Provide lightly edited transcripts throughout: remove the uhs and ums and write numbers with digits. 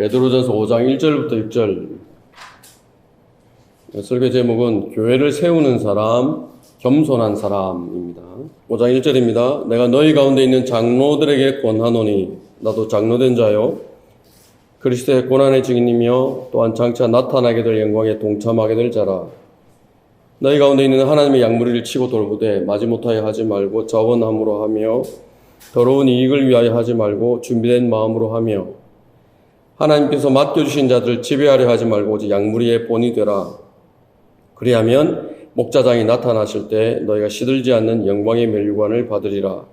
베드로전서 5장 1절부터 6절. 설교 제목은 교회를 세우는 사람, 겸손한 사람입니다. 5장 1절입니다. 내가 너희 가운데 있는 장로들에게 권하노니 나도 장로된 자요 그리스도의 고난의 증인이며 또한 장차 나타나게 될 영광에 동참하게 될 자라. 너희 가운데 있는 하나님의 양무리를 치고 돌보되 마지못하여 하지 말고 자원함으로 하며 더러운 이익을 위하여 하지 말고 준비된 마음으로 하며 하나님께서 맡겨주신 자들을 지배하려 하지 말고 오직 양무리의 본이 되라. 그리하면 목자장이 나타나실 때 너희가 시들지 않는 영광의 멸류관을 받으리라.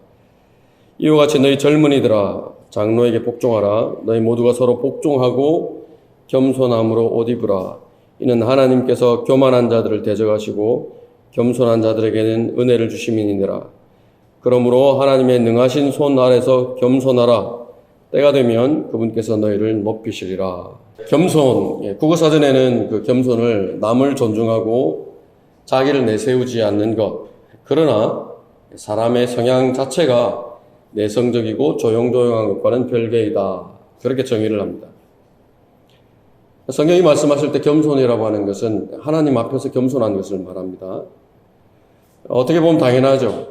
이와 같이 너희 젊은이들아 장로에게 복종하라. 너희 모두가 서로 복종하고 겸손함으로 옷 입으라. 이는 하나님께서 교만한 자들을 대적하시고 겸손한 자들에게는 은혜를 주심이니라. 그러므로 하나님의 능하신 손 아래서 겸손하라. 때가 되면 그분께서 너희를 높이시리라. 겸손, 국어사전에는 그 겸손을 남을 존중하고 자기를 내세우지 않는 것. 그러나 사람의 성향 자체가 내성적이고 조용조용한 것과는 별개이다. 그렇게 정의를 합니다. 성경이 말씀하실 때 겸손이라고 하는 것은 하나님 앞에서 겸손한 것을 말합니다. 어떻게 보면 당연하죠.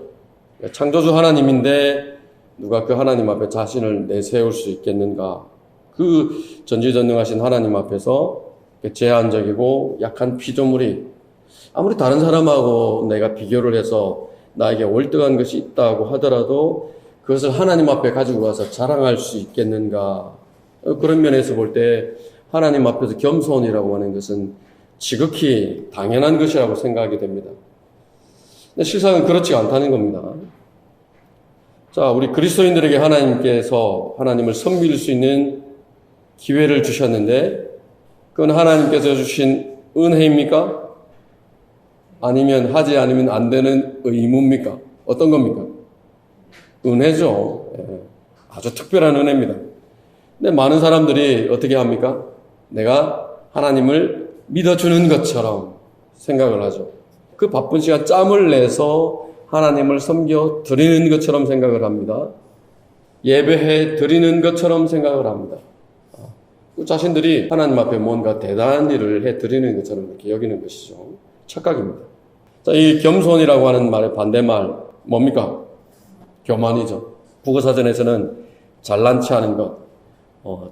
창조주 하나님인데 누가 그 하나님 앞에 자신을 내세울 수 있겠는가? 그 전지전능하신 하나님 앞에서 제한적이고 약한 피조물이 아무리 다른 사람하고 내가 비교를 해서 나에게 월등한 것이 있다고 하더라도 그것을 하나님 앞에 가지고 가서 자랑할 수 있겠는가? 그런 면에서 볼 때 하나님 앞에서 겸손이라고 하는 것은 지극히 당연한 것이라고 생각이 됩니다. 근데 실상은 그렇지 않다는 겁니다. 자, 우리 그리스도인들에게 하나님께서 하나님을 섬길 수 있는 기회를 주셨는데 그건 하나님께서 주신 은혜입니까? 아니면 하지 않으면 안 되는 의무입니까? 어떤 겁니까? 은혜죠. 아주 특별한 은혜입니다. 근데 많은 사람들이 어떻게 합니까? 내가 하나님을 믿어주는 것처럼 생각을 하죠. 그 바쁜 시간 짬을 내서 하나님을 섬겨 드리는 것처럼 생각을 합니다. 예배해 드리는 것처럼 생각을 합니다. 자신들이 하나님 앞에 뭔가 대단한 일을 해 드리는 것처럼 이렇게 여기는 것이죠. 착각입니다. 자, 이 겸손이라고 하는 말의 반대말 뭡니까? 교만이죠. 국어사전에서는 잘난 체 하는 것,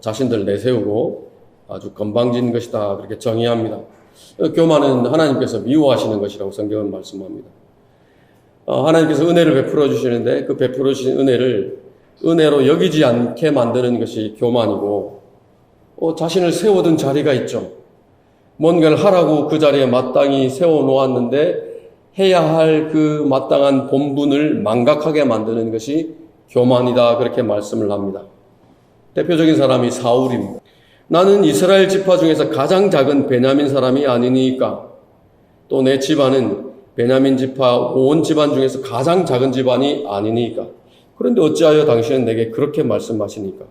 자신들 내세우고 아주 건방진 것이다 그렇게 정의합니다. 교만은 하나님께서 미워하시는 것이라고 성경은 말씀합니다. 하나님께서 은혜를 베풀어 주시는데 그 베풀어 주신 은혜를 은혜로 여기지 않게 만드는 것이 교만이고 자신을 세워둔 자리가 있죠. 뭔가를 하라고 그 자리에 마땅히 세워놓았는데 해야 할 그 마땅한 본분을 망각하게 만드는 것이 교만이다 그렇게 말씀을 합니다. 대표적인 사람이 사울입니다. 나는 이스라엘 지파 중에서 가장 작은 베냐민 사람이 아니니까 또 내 집안은 베냐민 지파 온 집안 중에서 가장 작은 집안이 아니니까 그런데 어찌하여 당신은 내게 그렇게 말씀하시니까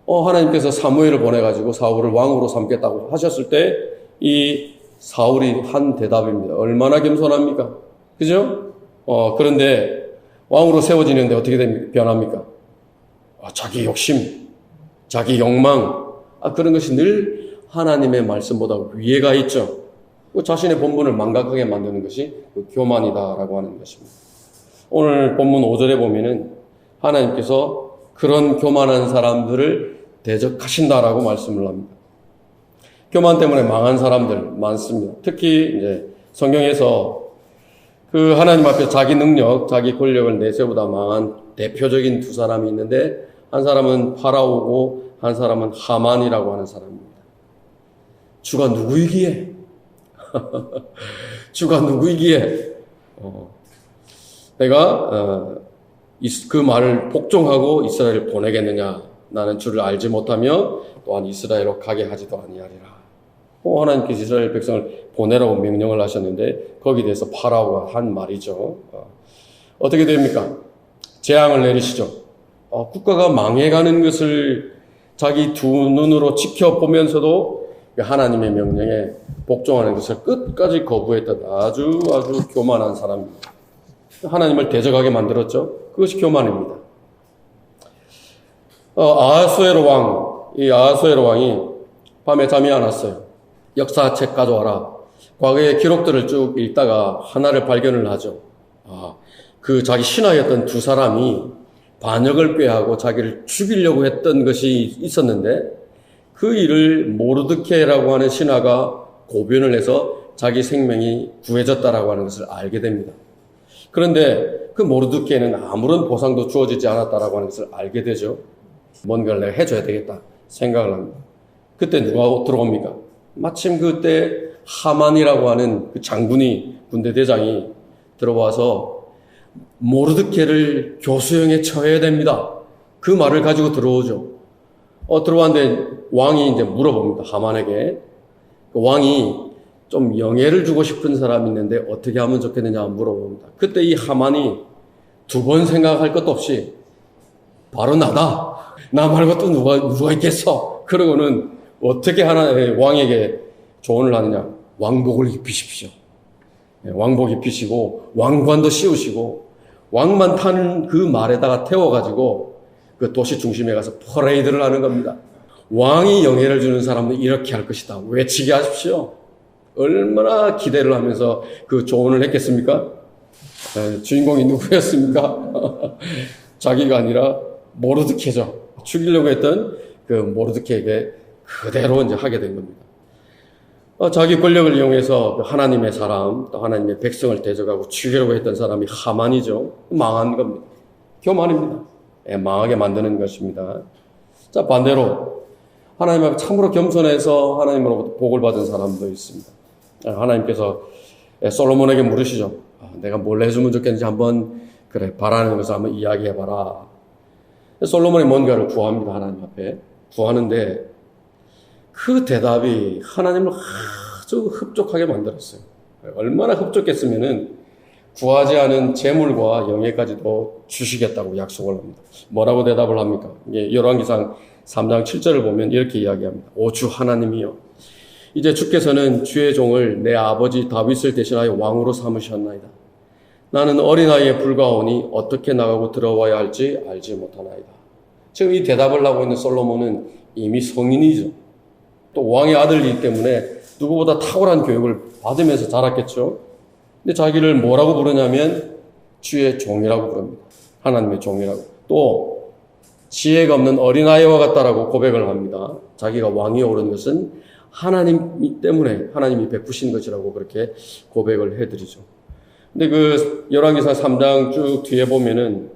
하나님께서 사무엘을 보내가지고 사울을 왕으로 삼겠다고 하셨을 때 이 사울이 한 대답입니다. 얼마나 겸손합니까? 그죠? 그런데 왕으로 세워지는데 어떻게 변합니까? 자기 욕심, 자기 욕망, 그런 것이 늘 하나님의 말씀보다 위에가 있죠. 자신의 본분을 망각하게 만드는 것이 교만이다라고 하는 것입니다. 오늘 본문 5절에 보면은 하나님께서 그런 교만한 사람들을 대적하신다라고 말씀을 합니다. 교만 때문에 망한 사람들 많습니다. 특히 이제 성경에서 그 하나님 앞에 자기 능력, 자기 권력을 내세우다 망한 대표적인 두 사람이 있는데 한 사람은 파라오고 한 사람은 하만이라고 하는 사람입니다. 주가 누구이기에? 주가 누구이기에? 내가 그 말을 복종하고 이스라엘을 보내겠느냐? 나는 주를 알지 못하며 또한 이스라엘로 가게 하지도 아니하리라. 하나님께서 이스라엘 백성을 보내라고 명령을 하셨는데 거기에 대해서 파라오가 한 말이죠. 어떻게 됩니까? 재앙을 내리시죠. 국가가 망해가는 것을 자기 두 눈으로 지켜보면서도 하나님의 명령에 복종하는 것을 끝까지 거부했던 아주 교만한 사람입니다. 하나님을 대적하게 만들었죠. 그것이 교만입니다. 아하수에로 왕, 이 아하수에로 왕이 밤에 잠이 안 왔어요. 역사책 가져와라. 과거의 기록들을 쭉 읽다가 하나를 발견을 하죠. 그 자기 신하였던 두 사람이 반역을 꾀하고 자기를 죽이려고 했던 것이 있었는데 그 일을 모르드케라고 하는 신하가 고변을 해서 자기 생명이 구해졌다라고 하는 것을 알게 됩니다. 그런데 그 모르드케는 아무런 보상도 주어지지 않았다라고 하는 것을 알게 되죠. 뭔가를 내가 해줘야 되겠다 생각을 합니다. 그때 누가 들어옵니까? 마침 그때 하만이라고 하는 그 장군이, 군대 대장이 들어와서 모르드케를 교수형에 처해야 됩니다. 그 말을 가지고 들어오죠. 들어왔는데 왕이 이제 물어봅니다. 하만에게. 그 왕이 좀 영예를 주고 싶은 사람이 있는데 어떻게 하면 좋겠느냐 물어봅니다. 그때 이 하만이 두 번 생각할 것도 없이 바로 나다. 나 말고 또 누가 있겠어. 그러고는 어떻게 하나의 왕에게 조언을 하느냐. 왕복을 입히십시오. 왕복 입히시고 왕관도 씌우시고 왕만 타는 그 말에다가 태워가지고 그 도시 중심에 가서 퍼레이드를 하는 겁니다. 왕이 영예를 주는 사람은 이렇게 할 것이다. 외치게 하십시오. 얼마나 기대를 하면서 그 조언을 했겠습니까? 주인공이 누구였습니까? 자기가 아니라 모르드케죠. 죽이려고 했던 그 모르드케에게 그대로 이제 하게 된 겁니다. 자기 권력을 이용해서 하나님의 사람, 또 하나님의 백성을 대적하고 죽이려고 했던 사람이 하만이죠. 망한 겁니다. 교만입니다. 망하게 만드는 것입니다. 자, 반대로 하나님 앞에 참으로 겸손해서 하나님으로부터 복을 받은 사람도 있습니다. 하나님께서 솔로몬에게 물으시죠. 내가 뭘 해주면 좋겠는지 한번 그래 바라는 것을 한번 이야기해봐라. 솔로몬이 뭔가를 구합니다. 하나님 앞에 구하는데 그 대답이 하나님을 아주 흡족하게 만들었어요. 얼마나 흡족했으면은 구하지 않은 재물과 영예까지도 주시겠다고 약속을 합니다. 뭐라고 대답을 합니까? 열왕기상 3장 7절을 보면 이렇게 이야기합니다. 오 주 하나님이여, 이제 주께서는 주의 종을 내 아버지 다윗을 대신하여 왕으로 삼으셨나이다. 나는 어린아이에 불과하오니 어떻게 나가고 들어와야 할지 알지 못하나이다. 지금 이 대답을 하고 있는 솔로몬은 이미 성인이죠. 또 왕의 아들이기 때문에 누구보다 탁월한 교육을 받으면서 자랐겠죠. 근데 자기를 뭐라고 부르냐면 주의 종이라고 부릅니다. 하나님의 종이라고. 또 지혜가 없는 어린아이와 같다라고 고백을 합니다. 자기가 왕위에 오른 것은 하나님 때문에 하나님이 베푸신 것이라고 그렇게 고백을 해드리죠. 근데 그 열왕기상 3장 쭉 뒤에 보면은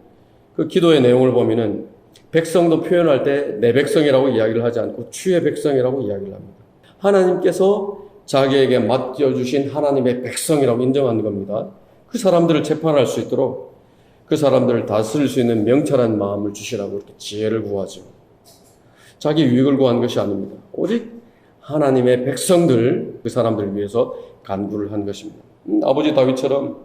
그 기도의 내용을 보면은 백성도 표현할 때 내 백성이라고 이야기를 하지 않고 주의 백성이라고 이야기를 합니다. 하나님께서 자기에게 맡겨주신 하나님의 백성이라고 인정하는 겁니다. 그 사람들을 재판할 수 있도록 그 사람들을 다스릴 수 있는 명철한 마음을 주시라고 이렇게 지혜를 구하죠. 자기 유익을 구한 것이 아닙니다. 오직 하나님의 백성들, 그 사람들을 위해서 간구를 한 것입니다. 아버지 다윗처럼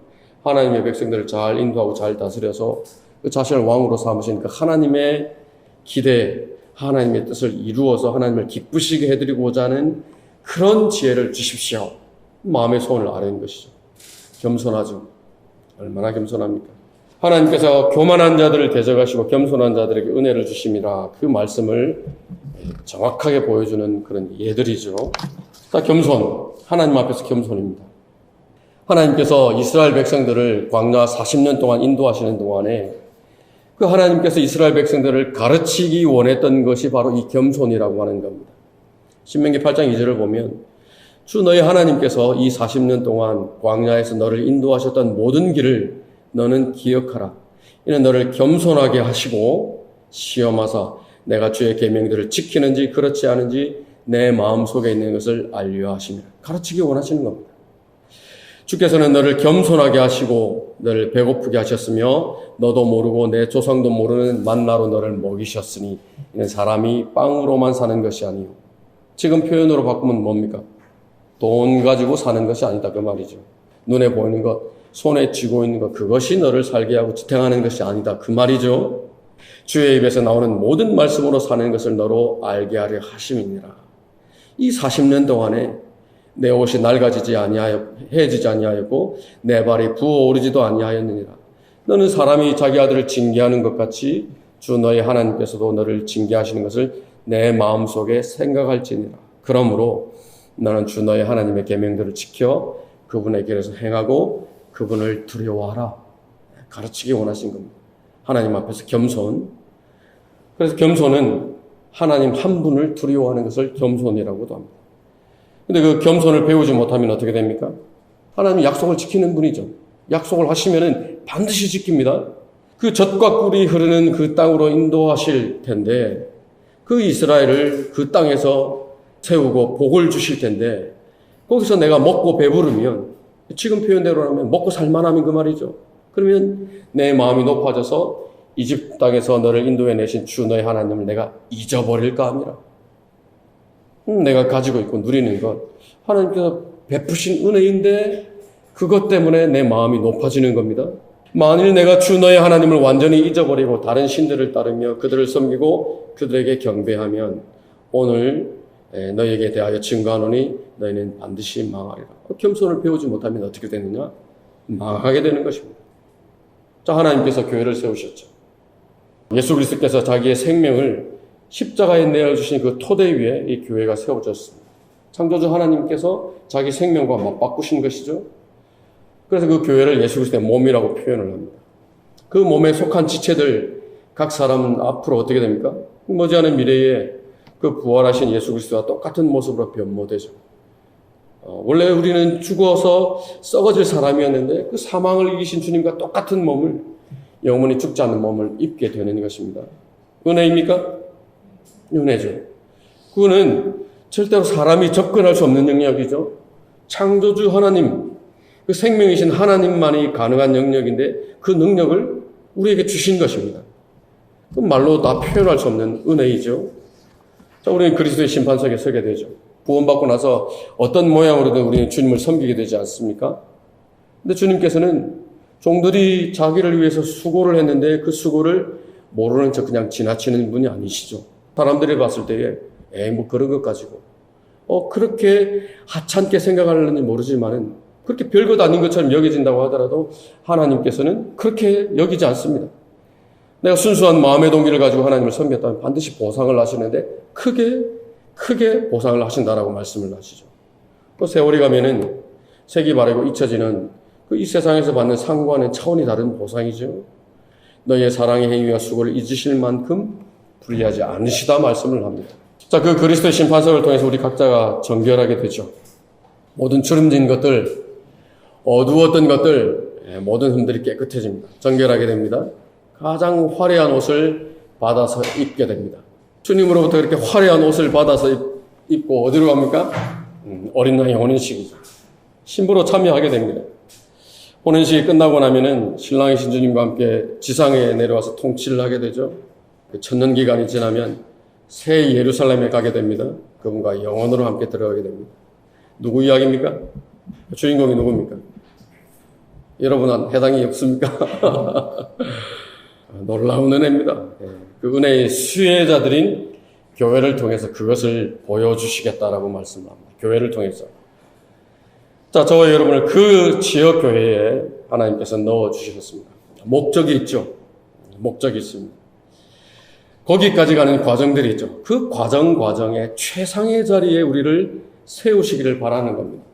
하나님의 백성들을 잘 인도하고 잘 다스려서 그 자신을 왕으로 삼으신 그 하나님의 기대, 하나님의 뜻을 이루어서 하나님을 기쁘시게 해드리고자 하는 그런 지혜를 주십시오. 마음의 소원을 아뢰는 것이죠. 겸손하죠. 얼마나 겸손합니까? 하나님께서 교만한 자들을 대적하시고 겸손한 자들에게 은혜를 주심이라, 그 말씀을 정확하게 보여주는 그런 예들이죠. 자, 겸손. 하나님 앞에서 겸손입니다. 하나님께서 이스라엘 백성들을 광야 40년 동안 인도하시는 동안에 그 하나님께서 이스라엘 백성들을 가르치기 원했던 것이 바로 이 겸손이라고 하는 겁니다. 신명기 8장 2절을 보면 주 너희 하나님께서 이 40년 동안 광야에서 너를 인도하셨던 모든 길을 너는 기억하라. 이는 너를 겸손하게 하시고 시험하사 내가 주의 계명들을 지키는지 그렇지 않은지 내 마음속에 있는 것을 알려 하십니다. 가르치기 원하시는 겁니다. 주께서는 너를 겸손하게 하시고 너를 배고프게 하셨으며 너도 모르고 내 조상도 모르는 만나로 너를 먹이셨으니 이는 사람이 빵으로만 사는 것이 아니요. 지금 표현으로 바꾸면 뭡니까? 돈 가지고 사는 것이 아니다 그 말이죠. 눈에 보이는 것, 손에 쥐고 있는 것, 그것이 너를 살게 하고 지탱하는 것이 아니다 그 말이죠. 주의 입에서 나오는 모든 말씀으로 사는 것을 너로 알게 하려 하심이니라. 이 40년 동안에 내 옷이 낡아지지 아니하여 해지지 아니하였고 내 발이 부어오르지도 아니하였느니라. 너는 사람이 자기 아들을 징계하는 것 같이 주 너의 하나님께서도 너를 징계하시는 것을 내 마음속에 생각할지니라. 그러므로 너는 주 너의 하나님의 계명들을 지켜 그분의 길에서 행하고 그분을 두려워하라. 가르치기 원하신 겁니다. 하나님 앞에서 겸손. 그래서 겸손은 하나님 한 분을 두려워하는 것을 겸손이라고도 합니다. 근데 그 겸손을 배우지 못하면 어떻게 됩니까? 하나님이 약속을 지키는 분이죠. 약속을 하시면은 반드시 지킵니다. 그 젖과 꿀이 흐르는 그 땅으로 인도하실 텐데, 그 이스라엘을 그 땅에서 세우고 복을 주실 텐데, 거기서 내가 먹고 배부르면, 지금 표현대로라면 먹고 살만하면 그 말이죠. 그러면 내 마음이 높아져서 이집 땅에서 너를 인도해 내신 주 너의 하나님을 내가 잊어버릴까 합니다. 내가 가지고 있고 누리는 것, 하나님께서 베푸신 은혜인데 그것 때문에 내 마음이 높아지는 겁니다. 만일 내가 주 너의 하나님을 완전히 잊어버리고 다른 신들을 따르며 그들을 섬기고 그들에게 경배하면 오늘 너희에게 대하여 증거하노니 너희는 반드시 망하리라. 겸손을 배우지 못하면 어떻게 되느냐? 망하게 되는 것입니다. 자, 하나님께서 교회를 세우셨죠. 예수 그리스도께서 자기의 생명을 십자가에 내어주신 그 토대 위에 이 교회가 세워졌습니다. 창조주 하나님께서 자기 생명과 맞바꾸신 것이죠. 그래서 그 교회를 예수 그리스도의 몸이라고 표현을 합니다. 그 몸에 속한 지체들 각 사람은 앞으로 어떻게 됩니까? 머지않은 미래에 그 부활하신 예수 그리스도와 똑같은 모습으로 변모되죠. 원래 우리는 죽어서 썩어질 사람이었는데 그 사망을 이기신 주님과 똑같은 몸을, 영원히 죽지 않는 몸을 입게 되는 것입니다. 은혜입니까? 은혜죠. 그거는 절대로 사람이 접근할 수 없는 영역이죠. 창조주 하나님, 그 생명이신 하나님만이 가능한 영역인데 그 능력을 우리에게 주신 것입니다. 그 말로 다 표현할 수 없는 은혜이죠. 자, 우리는 그리스도의 심판석에 서게 되죠. 구원받고 나서 어떤 모양으로든 우리는 주님을 섬기게 되지 않습니까? 근데 주님께서는 종들이 자기를 위해서 수고를 했는데 그 수고를 모르는 척 그냥 지나치는 분이 아니시죠. 사람들이 봤을 때에 뭐 그런 것 가지고 그렇게 하찮게 생각하는지 모르지만은 그렇게 별것 아닌 것처럼 여겨진다고 하더라도 하나님께서는 그렇게 여기지 않습니다. 내가 순수한 마음의 동기를 가지고 하나님을 섬겼다면 반드시 보상을 하시는데 크게 보상을 하신다라고 말씀을 하시죠. 그 세월이 가면은 색이 바래고 잊혀지는 그 이 세상에서 받는 상과는 차원이 다른 보상이죠. 너희의 사랑의 행위와 수고를 잊으실 만큼 불의하지 않으시다 말씀을 합니다. 자, 그 그리스도의 심판석을 통해서 우리 각자가 정결하게 되죠. 모든 주름진 것들, 어두웠던 것들, 모든 흠들이 깨끗해집니다. 정결하게 됩니다. 가장 화려한 옷을 받아서 입게 됩니다. 주님으로부터 그렇게 화려한 옷을 받아서 입고 어디로 갑니까? 어린 나이 혼인식이죠. 신부로 참여하게 됩니다. 혼인식이 끝나고 나면은 신랑이신 주님과 함께 지상에 내려와서 통치를 하게 되죠. 그 천년기간이 지나면 새 예루살렘에 가게 됩니다. 그분과 영원으로 함께 들어가게 됩니다. 누구 이야기입니까? 주인공이 누굽니까? 여러분 해당이 없습니까? 놀라운 은혜입니다. 그 은혜의 수혜자들인 교회를 통해서 그것을 보여주시겠다라고 말씀을 합니다. 교회를 통해서. 자, 저와 여러분을 그 지역 교회에 하나님께서 넣어주셨습니다. 목적이 있죠. 목적이 있습니다. 거기까지 가는 과정들이 있죠. 그 과정에 최상의 자리에 우리를 세우시기를 바라는 겁니다.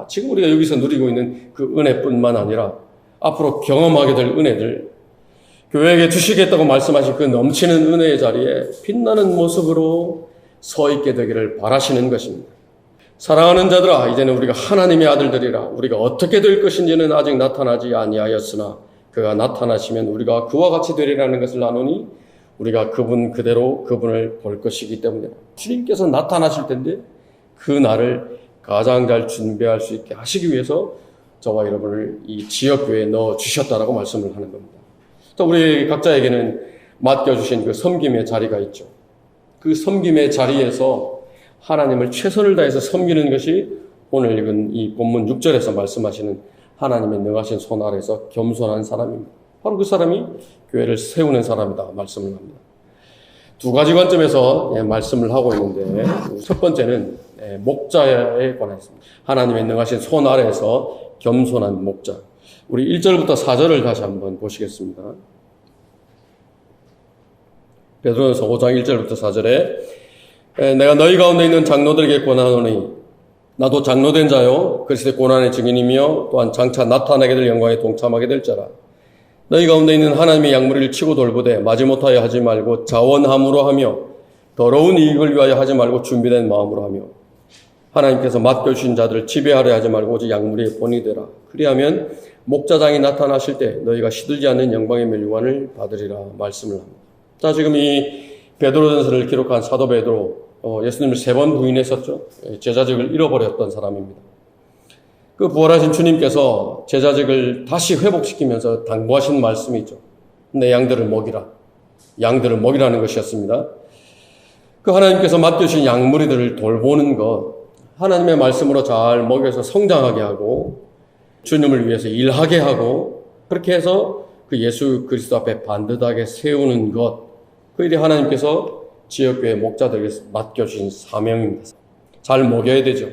지금 우리가 여기서 누리고 있는 그 은혜뿐만 아니라 앞으로 경험하게 될 은혜들, 교회에게 주시겠다고 말씀하신 그 넘치는 은혜의 자리에 빛나는 모습으로 서 있게 되기를 바라시는 것입니다. 사랑하는 자들아, 이제는 우리가 하나님의 아들들이라. 우리가 어떻게 될 것인지는 아직 나타나지 아니하였으나 그가 나타나시면 우리가 그와 같이 되리라는 것을 아노니 우리가 그분 그대로 그분을 볼 것이기 때문이라. 주님께서 나타나실 텐데 그 날을 가장 잘 준비할 수 있게 하시기 위해서 저와 여러분을 이 지역교회에 넣어주셨다라고 말씀을 하는 겁니다. 또 우리 각자에게는 맡겨주신 그 섬김의 자리가 있죠. 그 섬김의 자리에서 하나님을 최선을 다해서 섬기는 것이 오늘 읽은 이 본문 6절에서 말씀하시는 하나님의 능하신 손 아래서 겸손한 사람입니다. 바로 그 사람이 교회를 세우는 사람이다 말씀을 합니다. 두 가지 관점에서 말씀을 하고 있는데 첫 번째는 목자에 관해서입니다. 하나님의 능하신 손 아래에서 겸손한 목자. 우리 1절부터 4절을 다시 한번 보시겠습니다. 베드로전서 5장 1절부터 4절에 내가 너희 가운데 있는 장로들에게 권하노니 나도 장로된 자요 그리스도의 고난의 증인이며 또한 장차 나타나게 될 영광에 동참하게 될 자라. 너희 가운데 있는 하나님의 양무리를 치고 돌보되 마지못하여 하지 말고 자원함으로 하며 더러운 이익을 위하여 하지 말고 준비된 마음으로 하며 하나님께서 맡겨주신 자들을 지배하려 하지 말고 오직 양무리의 본이 되라. 그리하면 목자장이 나타나실 때 너희가 시들지 않는 영광의 멸류관을 받으리라 말씀을 합니다. 자, 지금 이 베드로전서를 기록한 사도 베드로, 예수님을 3번 부인했었죠. 제자직을 잃어버렸던 사람입니다. 그 부활하신 주님께서 제자직을 다시 회복시키면서 당부하신 말씀이 있죠. 내 양들을 먹이라. 양들을 먹이라는 것이었습니다. 그 하나님께서 맡겨주신 양무리들을 돌보는 것, 하나님의 말씀으로 잘 먹여서 성장하게 하고 주님을 위해서 일하게 하고 그렇게 해서 그 예수 그리스도 앞에 반듯하게 세우는 것, 그 일이 하나님께서 지역교회 목자들에게 맡겨주신 사명입니다. 잘 먹여야 되죠.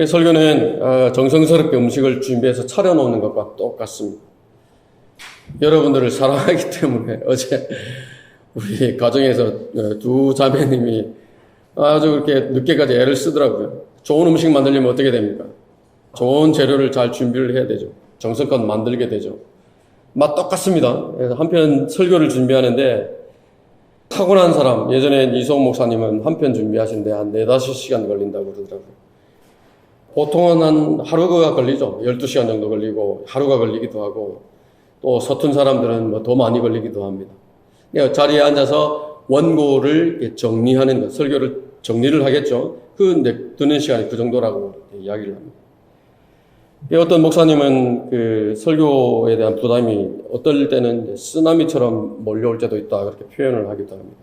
설교는 정성스럽게 음식을 준비해서 차려놓는 것과 똑같습니다. 여러분들을 사랑하기 때문에 어제 우리 가정에서 2 자매님이 아주 그렇게 늦게까지 애를 쓰더라고요. 좋은 음식 만들려면 어떻게 됩니까? 좋은 재료를 잘 준비를 해야 되죠. 정성껏 만들게 되죠. 맛 똑같습니다. 그래서 한편 설교를 준비하는데 타고난 사람, 예전에 이소호 목사님은 한 편 준비하시는데 한 4-5시간 걸린다고 그러더라고요. 보통은 한 하루가 걸리죠. 12시간 정도 걸리고 하루가 걸리기도 하고 또 서툰 사람들은 뭐 더 많이 걸리기도 합니다. 자리에 앉아서 원고를 정리하는 것, 설교를 정리를 하겠죠. 그 듣는 시간이 그 정도라고 이야기를 합니다. 어떤 목사님은 그 설교에 대한 부담이 어떨 때는 쓰나미처럼 몰려올 때도 있다 그렇게 표현을 하기도 합니다.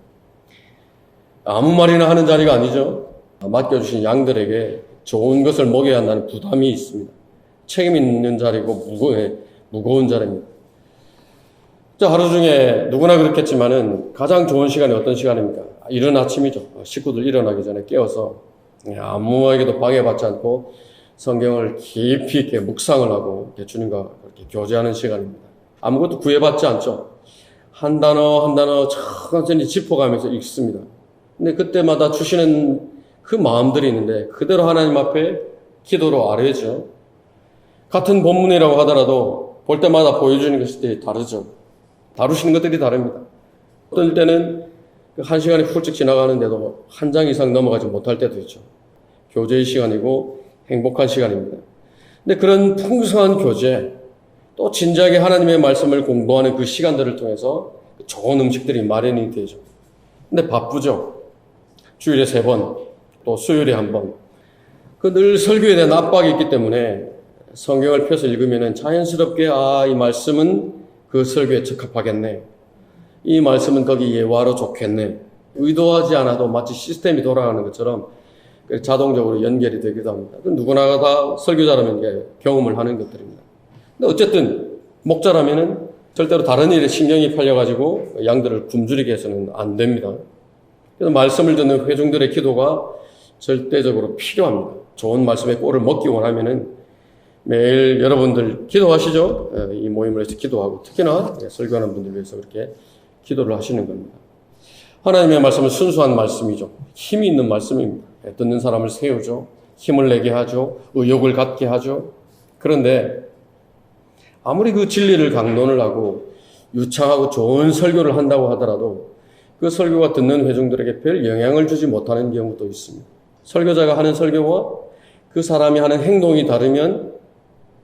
아무 말이나 하는 자리가 아니죠. 맡겨주신 양들에게 좋은 것을 먹여야 한다는 부담이 있습니다. 책임 있는 자리고 무거운 자리입니다. 자, 하루 중에 누구나 그렇겠지만은 가장 좋은 시간이 어떤 시간입니까? 이른 아침이죠. 식구들 일어나기 전에 깨워서 아무에게도 방해받지 않고 성경을 깊이 있게 묵상을 하고 주님과 그렇게 교제하는 시간입니다. 아무것도 구애받지 않죠. 한 단어 한 단어 천천히 짚어가면서 읽습니다. 근데 그때마다 주시는 그 마음들이 있는데 그대로 하나님 앞에 기도로 아뢰죠. 같은 본문이라고 하더라도 볼 때마다 보여주는 것이 다르죠. 다루시는 것들이 다릅니다. 어떤 때는 1시간이 훌쩍 지나가는데도 한 장 이상 넘어가지 못할 때도 있죠. 교제의 시간이고 행복한 시간입니다. 근데 그런 풍성한 교제, 또 진지하게 하나님의 말씀을 공부하는 그 시간들을 통해서 좋은 음식들이 마련이 되죠. 근데 바쁘죠. 주일에 3번, 또 수요일에 1번. 그 늘 설교에 대한 압박이 있기 때문에 성경을 펴서 읽으면 자연스럽게 이 말씀은 그 설교에 적합하겠네. 이 말씀은 거기 예화로 좋겠네. 의도하지 않아도 마치 시스템이 돌아가는 것처럼 자동적으로 연결이 되기도 합니다. 누구나 다 설교자라면 경험을 하는 것들입니다. 근데 어쨌든 목자라면은 절대로 다른 일에 신경이 팔려가지고 양들을 굶주리게 해서는 안 됩니다. 그래서 말씀을 듣는 회중들의 기도가 절대적으로 필요합니다. 좋은 말씀의 꼴을 먹기 원하면은 매일 여러분들 기도하시죠? 이 모임을 해서 기도하고 특히나 설교하는 분들 위해서 그렇게 기도를 하시는 겁니다. 하나님의 말씀은 순수한 말씀이죠. 힘이 있는 말씀입니다. 듣는 사람을 세우죠. 힘을 내게 하죠. 의욕을 갖게 하죠. 그런데 아무리 그 진리를 강론을 하고 유창하고 좋은 설교를 한다고 하더라도 그 설교가 듣는 회중들에게 별 영향을 주지 못하는 경우도 있습니다. 설교자가 하는 설교와 그 사람이 하는 행동이 다르면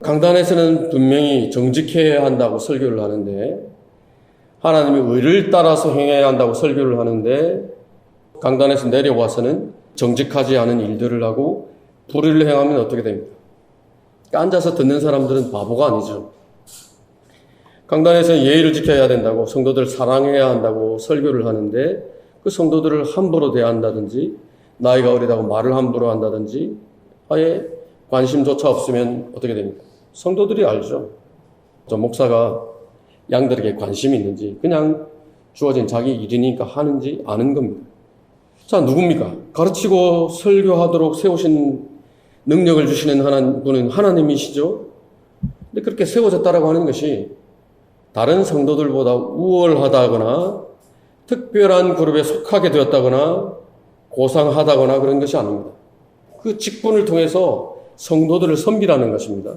강단에서는 분명히 정직해야 한다고 설교를 하는데 하나님의 의를 따라서 행해야 한다고 설교를 하는데 강단에서 내려와서는 정직하지 않은 일들을 하고 불의를 행하면 어떻게 됩니까? 앉아서 듣는 사람들은 바보가 아니죠. 강단에서 예의를 지켜야 된다고 성도들을 사랑해야 한다고 설교를 하는데 그 성도들을 함부로 대한다든지 나이가 어리다고 말을 함부로 한다든지 아예 관심조차 없으면 어떻게 됩니까? 성도들이 알죠. 저 목사가 양들에게 관심이 있는지 그냥 주어진 자기 일이니까 하는지 아는 겁니다. 자, 누굽니까? 가르치고 설교하도록 세우신 능력을 주시는 분은 하나님이시죠. 근데 그렇게 세워졌다라고 하는 것이 다른 성도들보다 우월하다거나 특별한 그룹에 속하게 되었다거나 고상하다거나 그런 것이 아닙니다. 그 직분을 통해서 성도들을 섬기라는 것입니다.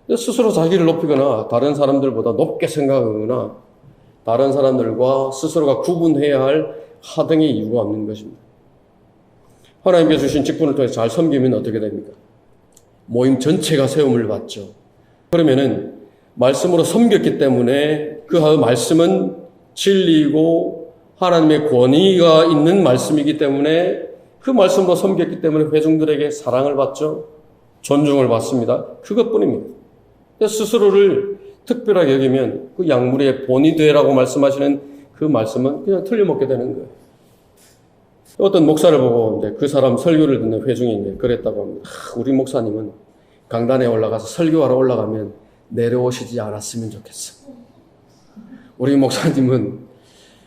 스스로 자기를 높이거나 다른 사람들보다 높게 생각하거나 다른 사람들과 스스로가 구분해야 할 하등의 이유가 없는 것입니다. 하나님께 주신 직분을 통해서 잘 섬기면 어떻게 됩니까? 모임 전체가 세움을 받죠. 그러면은 말씀으로 섬겼기 때문에 그 말씀은 진리이고 하나님의 권위가 있는 말씀이기 때문에 그 말씀으로 섬겼기 때문에 회중들에게 사랑을 받죠. 존중을 받습니다. 그것뿐입니다. 스스로를 특별하게 여기면 그 양무리의 본이 되라고 말씀하시는 그 말씀은 그냥 틀려먹게 되는 거예요. 어떤 목사를 보고 그 사람 설교를 듣는 회중이 그랬다고 합니다. 우리 목사님은 강단에 올라가서 설교하러 올라가면 내려오시지 않았으면 좋겠어. 우리 목사님은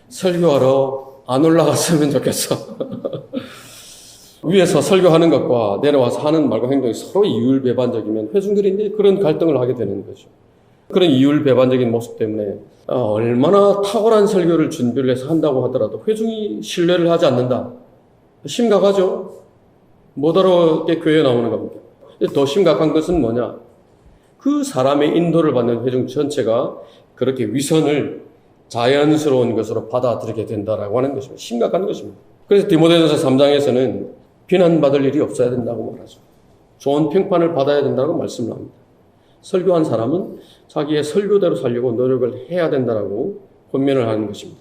설교하러 안 올라갔으면 좋겠어. 위에서 설교하는 것과 내려와서 하는 말과 행동이 서로 이율배반적이면 회중들이 이제 그런 갈등을 하게 되는 거죠. 그런 이율배반적인 모습 때문에 얼마나 탁월한 설교를 준비를 해서 한다고 하더라도 회중이 신뢰를 하지 않는다. 심각하죠. 못 알아듣게 교회에 나오는 겁니다. 더 심각한 것은 뭐냐? 그 사람의 인도를 받는 회중 전체가 그렇게 위선을 자연스러운 것으로 받아들이게 된다라고 하는 것입니다. 심각한 것입니다. 그래서 디모데전서 3장에서는 비난받을 일이 없어야 된다고 말하죠. 좋은 평판을 받아야 된다고 말씀을 합니다. 설교한 사람은 자기의 설교대로 살려고 노력을 해야 된다라고 권면을 하는 것입니다.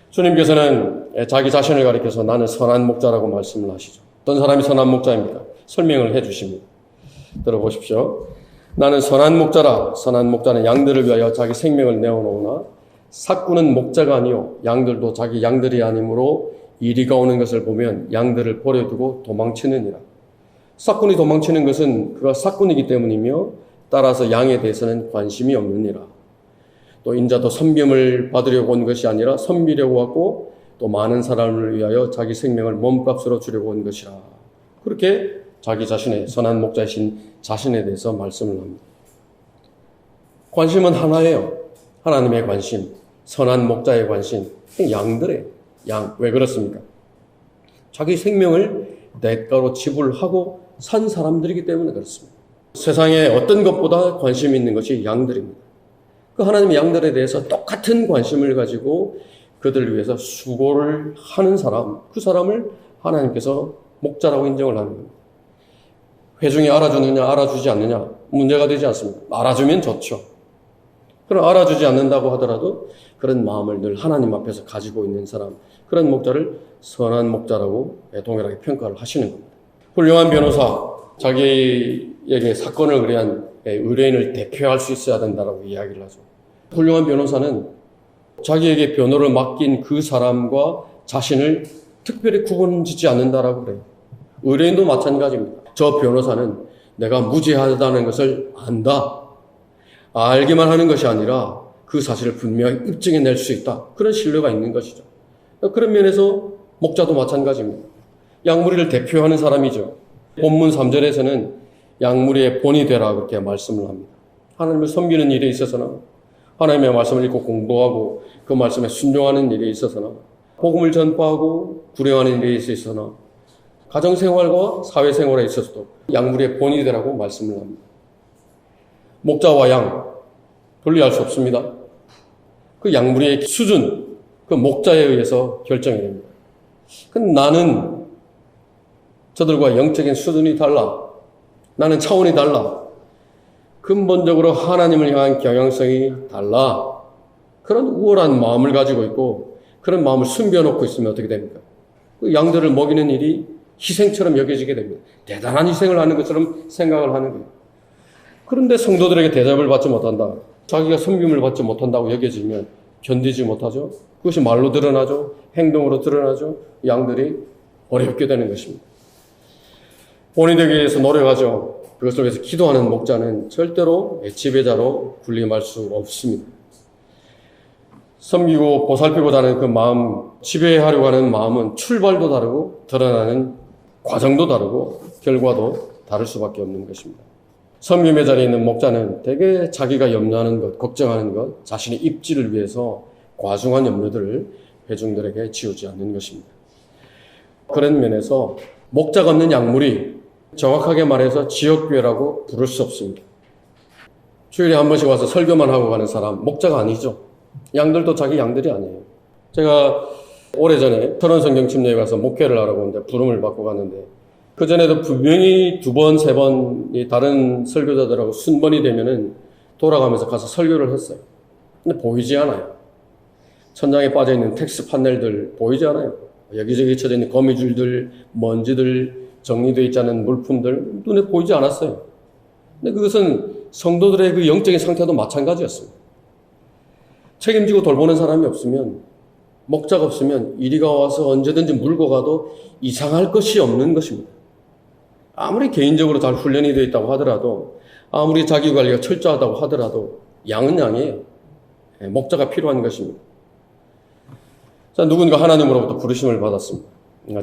주님께서는 자기 자신을 가리켜서 나는 선한 목자라고 말씀을 하시죠. 어떤 사람이 선한 목자입니까? 설명을 해 주십니다. 들어보십시오. 나는 선한 목자라. 선한 목자는 양들을 위하여 자기 생명을 내어놓으나 삭구는 목자가 아니요 양들도 자기 양들이 아니므로 이리가 오는 것을 보면 양들을 버려두고 도망치느니라. 삭군이 도망치는 것은 그가 삭군이기 때문이며 따라서 양에 대해서는 관심이 없느니라. 또 인자도 섬김을 받으려고 온 것이 아니라 섬기려고 왔고 또 많은 사람을 위하여 자기 생명을 몸값으로 주려고 온 것이라. 그렇게 자기 자신의 선한 목자이신 자신에 대해서 말씀을 합니다. 관심은 하나예요. 하나님의 관심, 선한 목자의 관심, 양들의 양. 왜 그렇습니까? 자기 생명을 대가로 지불하고 산 사람들이기 때문에 그렇습니다. 세상에 어떤 것보다 관심 있는 것이 양들입니다. 그 하나님의 양들에 대해서 똑같은 관심을 가지고 그들을 위해서 수고를 하는 사람, 그 사람을 하나님께서 목자라고 인정을 하는 겁니다. 회중이 알아주느냐 알아주지 않느냐 문제가 되지 않습니다. 알아주면 좋죠. 그럼 알아주지 않는다고 하더라도 그런 마음을 늘 하나님 앞에서 가지고 있는 사람, 그런 목자를 선한 목자라고 동일하게 평가를 하시는 겁니다. 훌륭한 변호사, 자기에게 사건을 의뢰한 의뢰인을 대표할 수 있어야 된다고 이야기를 하죠. 훌륭한 변호사는 자기에게 변호를 맡긴 그 사람과 자신을 특별히 구분짓지 않는다라고 그래요. 의뢰인도 마찬가지입니다. 저 변호사는 내가 무죄하다는 것을 안다. 알기만 하는 것이 아니라 그 사실을 분명히 입증해낼 수 있다. 그런 신뢰가 있는 것이죠. 그런 면에서 목자도 마찬가지입니다. 양무리를 대표하는 사람이죠. 본문 3절에서는 양무리의 본이 되라 그렇게 말씀을 합니다. 하나님을 섬기는 일에 있어서나 하나님의 말씀을 읽고 공부하고 그 말씀에 순종하는 일에 있어서나 복음을 전파하고 불행하는 일에 있어서나 가정생활과 사회생활에 있어서도 양무리의 본이 되라고 말씀을 합니다. 목자와 양 분리할 수 없습니다. 그 양무리의 수준, 그 목자에 의해서 결정이 됩니다. 근데 나는 저들과 영적인 수준이 달라. 나는 차원이 달라. 근본적으로 하나님을 향한 경향성이 달라. 그런 우월한 마음을 가지고 있고 그런 마음을 숨겨놓고 있으면 어떻게 됩니까? 그 양들을 먹이는 일이 희생처럼 여겨지게 됩니다. 대단한 희생을 하는 것처럼 생각을 하는 거예요. 그런데 성도들에게 대접을 받지 못한다. 자기가 섬김을 받지 못한다고 여겨지면 견디지 못하죠. 그것이 말로 드러나죠. 행동으로 드러나죠. 양들이 어렵게 되는 것입니다. 본이 되기 위해서 노력하죠. 그것을 위해서 기도하는 목자는 절대로 지배자로 군림할 수 없습니다. 섬기고 보살피고자 하는 그 마음, 지배하려고 하는 마음은 출발도 다르고 드러나는 과정도 다르고 결과도 다를 수밖에 없는 것입니다. 섬김의 자리에 있는 목자는 대개 자기가 염려하는 것, 걱정하는 것, 자신의 입지를 위해서 과중한 염려들을 회중들에게 지우지 않는 것입니다. 그런 면에서 목자가 없는 약물이 정확하게 말해서 지역교회라고 부를 수 없습니다. 주일에 한 번씩 와서 설교만 하고 가는 사람, 목자가 아니죠. 양들도 자기 양들이 아니에요. 제가 오래전에 철원성경침례에 가서 목회를 하라고 하는데 부름을 받고 갔는데 그전에도 분명히 2번, 3번 다른 설교자들하고 순번이 되면은 돌아가면서 가서 설교를 했어요. 근데 보이지 않아요. 천장에 빠져있는 텍스 판넬들 보이지 않아요. 여기저기 쳐져있는 거미줄들, 먼지들, 정리되어 있지 않은 물품들 눈에 보이지 않았어요. 근데 그것은 성도들의 그 영적인 상태도 마찬가지였습니다. 책임지고 돌보는 사람이 없으면, 목자가 없으면 이리가 와서 언제든지 물고 가도 이상할 것이 없는 것입니다. 아무리 개인적으로 잘 훈련이 되어 있다고 하더라도, 아무리 자기관리가 철저하다고 하더라도 양은 양이에요. 목자가 필요한 것입니다. 자, 누군가 하나님으로부터 부르심을 받았습니다.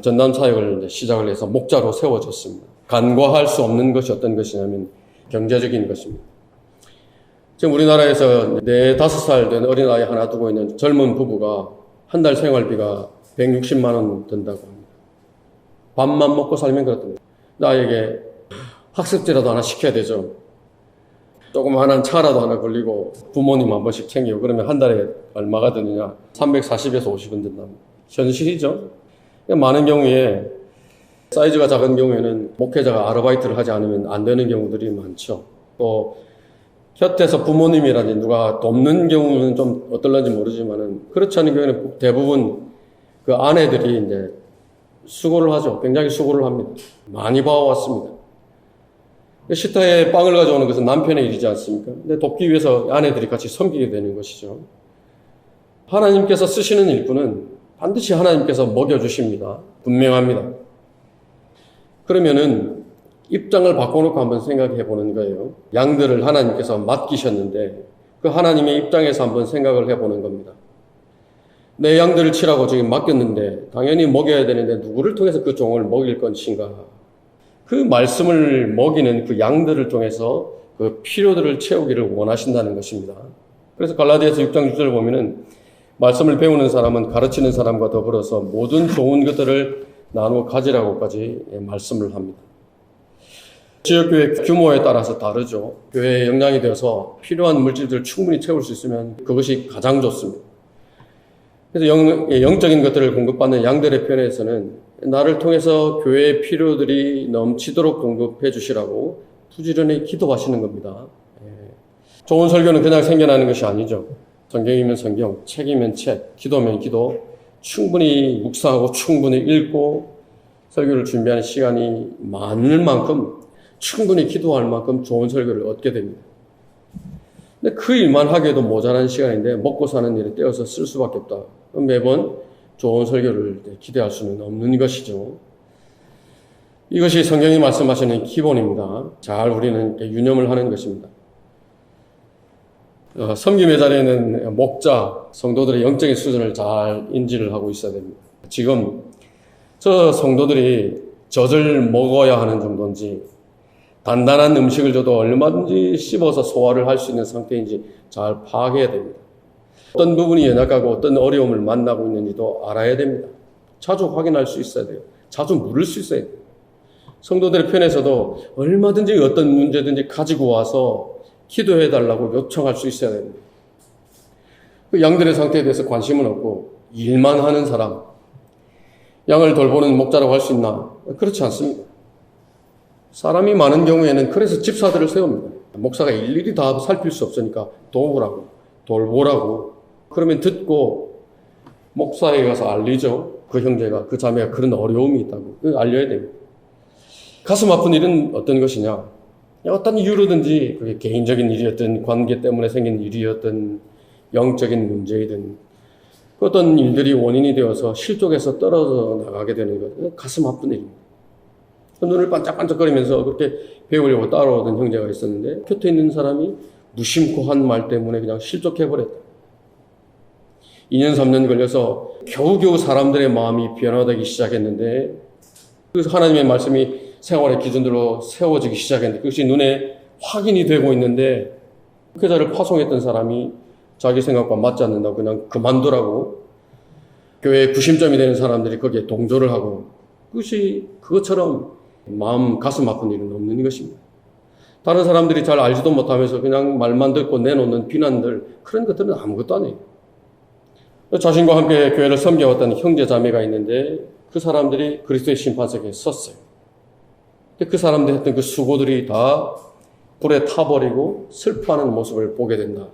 전담 사역을 시작을 해서 목자로 세워졌습니다. 간과할 수 없는 것이 어떤 것이냐면 경제적인 것입니다. 지금 우리나라에서 4, 5살 된 어린아이 하나 두고 있는 젊은 부부가 한 달 생활비가 160만 원 든다고 합니다. 밥만 먹고 살면 그렇답니다. 나에게 학습지라도 하나 시켜야 되죠. 조그마한 차라도 하나 걸리고 부모님 한 번씩 챙기고 그러면 한 달에 얼마가 드느냐? 340에서 50은 든답니다. 현실이죠. 많은 경우에 사이즈가 작은 경우에는 목회자가 아르바이트를 하지 않으면 안 되는 경우들이 많죠. 또 곁에서 부모님이라든지 누가 돕는 경우는 좀 어떨런지 모르지만은 그렇지 않은 경우에는 대부분 그 아내들이 이제 수고를 하죠. 굉장히 수고를 합니다. 많이 봐왔습니다. 식탁에 빵을 가져오는 것은 남편의 일이지 않습니까? 근데 돕기 위해서 아내들이 같이 섬기게 되는 것이죠. 하나님께서 쓰시는 일꾼은 반드시 하나님께서 먹여주십니다. 분명합니다. 그러면은 입장을 바꿔놓고 한번 생각해 보는 거예요. 양들을 하나님께서 맡기셨는데 그 하나님의 입장에서 한번 생각을 해보는 겁니다. 내 양들을 치라고 지금 맡겼는데 당연히 먹여야 되는데 누구를 통해서 그 종을 먹일 것인가? 그 말씀을 먹이는 그 양들을 통해서 그 필요들을 채우기를 원하신다는 것입니다. 그래서 갈라디아서 6장 6절을 보면은 말씀을 배우는 사람은 가르치는 사람과 더불어서 모든 좋은 것들을 나누어 가지라고까지 말씀을 합니다. 지역교회 규모에 따라서 다르죠. 교회에 영향이 되어서 필요한 물질들을 충분히 채울 수 있으면 그것이 가장 좋습니다. 그래서 영적인 것들을 공급받는 양들의 편에서는 나를 통해서 교회의 필요들이 넘치도록 공급해 주시라고 부지런히 기도하시는 겁니다. 좋은 설교는 그냥 생겨나는 것이 아니죠. 성경이면 성경, 책이면 책, 기도면 기도, 충분히 묵상하고 충분히 읽고 설교를 준비하는 시간이 많을 만큼 충분히 기도할 만큼 좋은 설교를 얻게 됩니다. 근데 그 일만 하기에도 모자란 시간인데 먹고 사는 일에 떼어서 쓸 수밖에 없다. 매번 좋은 설교를 기대할 수는 없는 것이죠. 이것이 성경이 말씀하시는 기본입니다. 잘 우리는 유념을 하는 것입니다. 섬김의 자리에는 목자, 성도들의 영적인 수준을 잘 인지를 하고 있어야 됩니다. 지금 저 성도들이 젖을 먹어야 하는 정도인지 단단한 음식을 줘도 얼마든지 씹어서 소화를 할 수 있는 상태인지 잘 파악해야 됩니다. 어떤 부분이 연약하고 어떤 어려움을 만나고 있는지도 알아야 됩니다. 자주 확인할 수 있어야 돼요. 자주 물을 수 있어야 돼요. 성도들의 편에서도 얼마든지 어떤 문제든지 가지고 와서 기도해 달라고 요청할 수 있어야 됩니다. 그 양들의 상태에 대해서 관심은 없고 일만 하는 사람, 양을 돌보는 목자라고 할 수 있나? 그렇지 않습니다. 사람이 많은 경우에는 그래서 집사들을 세웁니다. 목사가 일일이 다 살필 수 없으니까 도우라고, 돌보라고. 그러면 듣고 목사에 가서 알리죠. 그 형제가, 그 자매가 그런 어려움이 있다고. 알려야 됩니다. 가슴 아픈 일은 어떤 것이냐? 어떤 이유로든지 그게 개인적인 일이었든 관계 때문에 생긴 일이었든 영적인 문제이든 그 어떤 일들이 원인이 되어서 실족해서 떨어져 나가게 되는 것, 가슴 아픈 일입니다. 눈을 반짝반짝거리면서 그렇게 배우려고 따라오던 형제가 있었는데 곁에 있는 사람이 무심코 한 말 때문에 그냥 실족해버렸다. 2년 3년 걸려서 겨우겨우 사람들의 마음이 변화되기 시작했는데 그래서 하나님의 말씀이 생활의 기준으로 세워지기 시작했는데 그것이 눈에 확인이 되고 있는데 목회자를 파송했던 사람이 자기 생각과 맞지 않는다고 그냥 그만두라고 교회의 구심점이 되는 사람들이 거기에 동조를 하고 그것이 그것처럼 마음 가슴 아픈 일은 없는 것입니다. 다른 사람들이 잘 알지도 못하면서 그냥 말만 듣고 내놓는 비난들, 그런 것들은 아무것도 아니에요. 자신과 함께 교회를 섬겨왔던 형제 자매가 있는데 그 사람들이 그리스도의 심판석에 섰어요. 근데 그 사람들이 했던 그 수고들이 다 불에 타버리고 슬퍼하는 모습을 보게 된다.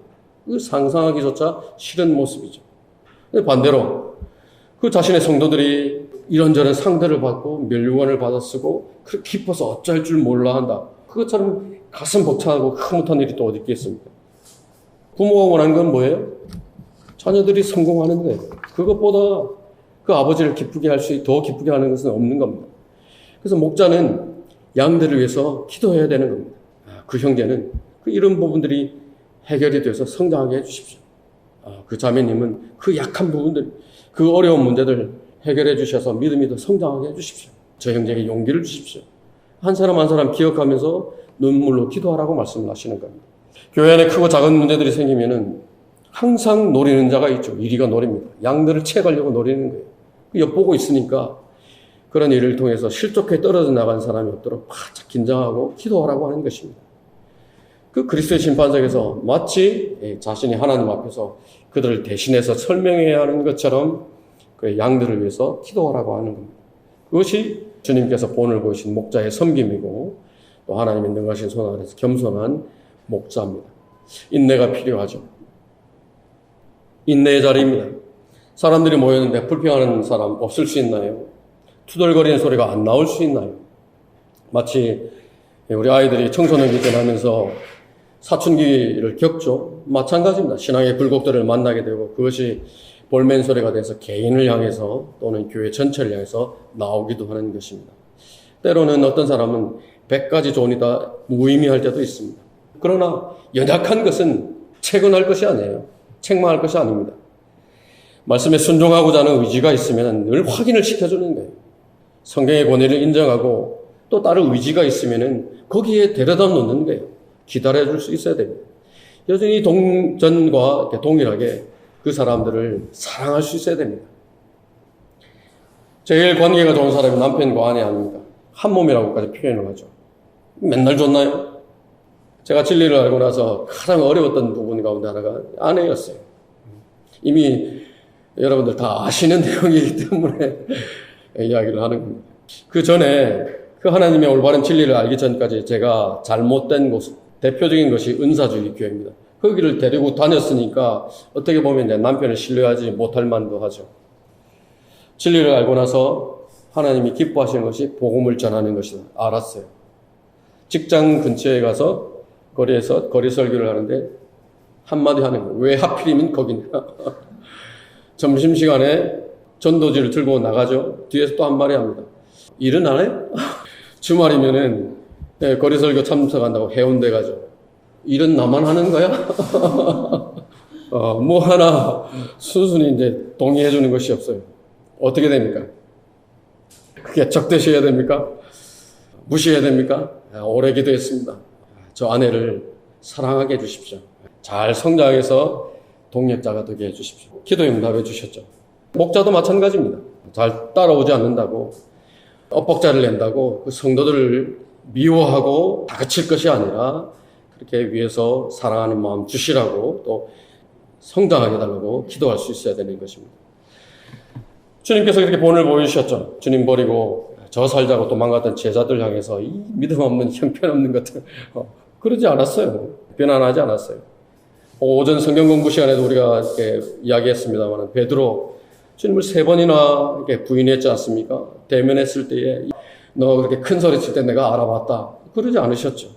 그 상상하기조차 싫은 모습이죠. 근데 반대로 그 자신의 성도들이 이런저런 상대를 받고 멸류관을 받아 쓰고 그렇게 기뻐서 어쩔 줄 몰라 한다. 그것처럼 가슴 벅차고 흐뭇한 일이 또 어디 있겠습니까? 부모가 원하는 건 뭐예요? 자녀들이 성공하는 거예요. 그것보다 그 아버지를 기쁘게 더 기쁘게 하는 것은 없는 겁니다. 그래서 목자는 양들을 위해서 기도해야 되는 겁니다. 그 형제는 그 이런 부분들이 해결이 돼서 성장하게 해주십시오. 그 자매님은 그 약한 부분들, 그 어려운 문제들 해결해 주셔서 믿음이 더 성장하게 해주십시오. 저 형제에게 용기를 주십시오. 한 사람 한 사람 기억하면서 눈물로 기도하라고 말씀을 하시는 겁니다. 교회 안에 크고 작은 문제들이 생기면은 항상 노리는 자가 있죠. 이리가 노립니다. 양들을 채가려고 노리는 거예요. 엿보고 있으니까 그런 일을 통해서 실족해 떨어져 나간 사람이 없도록 바짝 긴장하고 기도하라고 하는 것입니다. 그 그리스도의 심판석에서 마치 자신이 하나님 앞에서 그들을 대신해서 설명해야 하는 것처럼 그 양들을 위해서 기도하라고 하는 겁니다. 그것이 주님께서 본을 보이신 목자의 섬김이고 또 하나님의 능하신 손 아래서 겸손한 목자입니다. 인내가 필요하죠. 인내의 자리입니다. 사람들이 모였는데 불평하는 사람 없을 수 있나요? 투덜거리는 소리가 안 나올 수 있나요? 마치 우리 아이들이 청소년기 지나면서 사춘기를 겪죠. 마찬가지입니다. 신앙의 굴곡들을 만나게 되고 그것이 볼멘 소리가 돼서 개인을 향해서 또는 교회 전체를 향해서 나오기도 하는 것입니다. 때로는 어떤 사람은 100가지 조언이 다 무의미할 때도 있습니다. 그러나 연약한 것은 채근할 것이 아니에요. 책망할 것이 아닙니다. 말씀에 순종하고자 하는 의지가 있으면 늘 확인을 시켜주는 거예요. 성경의 권위를 인정하고 또 다른 의지가 있으면 거기에 데려다 놓는 거예요. 기다려줄 수 있어야 됩니다. 여전히 동전과 동일하게 그 사람들을 사랑할 수 있어야 됩니다. 제일 관계가 좋은 사람이 남편과 아내 아닙니까? 한 몸이라고까지 표현을 하죠. 맨날 좋나요? 제가 진리를 알고 나서 가장 어려웠던 부분 가운데 하나가 아내였어요. 이미 여러분들 다 아시는 내용이기 때문에 이야기를 하는 겁니다. 그 전에 그 하나님의 올바른 진리를 알기 전까지 제가 잘못된 모습, 대표적인 것이 은사주의 교회입니다. 거기를 데리고 다녔으니까 어떻게 보면 내 남편을 신뢰하지 못할 만도 하죠. 진리를 알고 나서 하나님이 기뻐하시는 것이 복음을 전하는 것이다. 알았어요. 직장 근처에 가서 거리에서 거리 설교를 하는데 한마디 하는 거예요. 왜 하필이면 거기냐. 점심시간에 전도지를 들고 나가죠. 뒤에서 또 한마디 합니다. 일은 안 해? 주말이면은 거리 설교 참석한다고 해운대 가죠. 일은 나만 하는 거야? 뭐 하나 순순히 이제 동의해 주는 것이 없어요. 어떻게 됩니까? 그게 적대시해야 됩니까? 무시해야 됩니까? 오래 기도했습니다. 저 아내를 사랑하게 해주십시오. 잘 성장해서 동력자가 되게 해주십시오. 기도 응답해 주셨죠. 목자도 마찬가지입니다. 잘 따라오지 않는다고 엇박자를 낸다고 그 성도들을 미워하고 다그칠 것이 아니라 그렇게 위해서 사랑하는 마음 주시라고 또 성장하게 해달라고 기도할 수 있어야 되는 것입니다. 주님께서 그렇게 본을 보여주셨죠. 주님 버리고 저 살자고 도망갔던 제자들 향해서 이 믿음 없는 형편없는 것들 그러지 않았어요. 비난하지 않았어요. 오전 성경 공부 시간에도 우리가 이렇게 이야기했습니다만 베드로 주님을 3번이나 이렇게 부인했지 않습니까? 대면했을 때에 너 그렇게 큰 소리 칠 때 내가 알아봤다. 그러지 않으셨죠.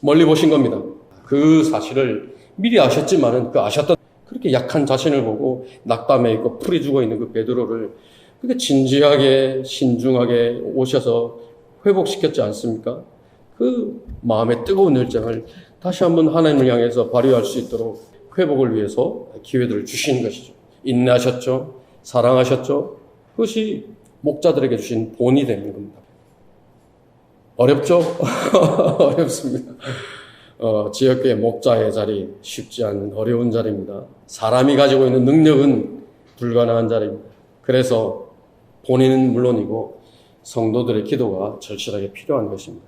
멀리 보신 겁니다. 그 사실을 미리 아셨지만은 그 아셨던 그렇게 약한 자신을 보고 낙담해 있고 풀이 죽어 있는 그 베드로를 그렇게 진지하게 신중하게 오셔서 회복시켰지 않습니까? 그 마음의 뜨거운 열정을 다시 한번 하나님을 향해서 발휘할 수 있도록 회복을 위해서 기회들을 주신 것이죠. 인내하셨죠. 사랑하셨죠. 그것이 목자들에게 주신 본이 되는 겁니다. 어렵죠? 어렵습니다. 지역교회 목자의 자리 쉽지 않은 어려운 자리입니다. 사람이 가지고 있는 능력은 불가능한 자리입니다. 그래서 본인은 물론이고 성도들의 기도가 절실하게 필요한 것입니다.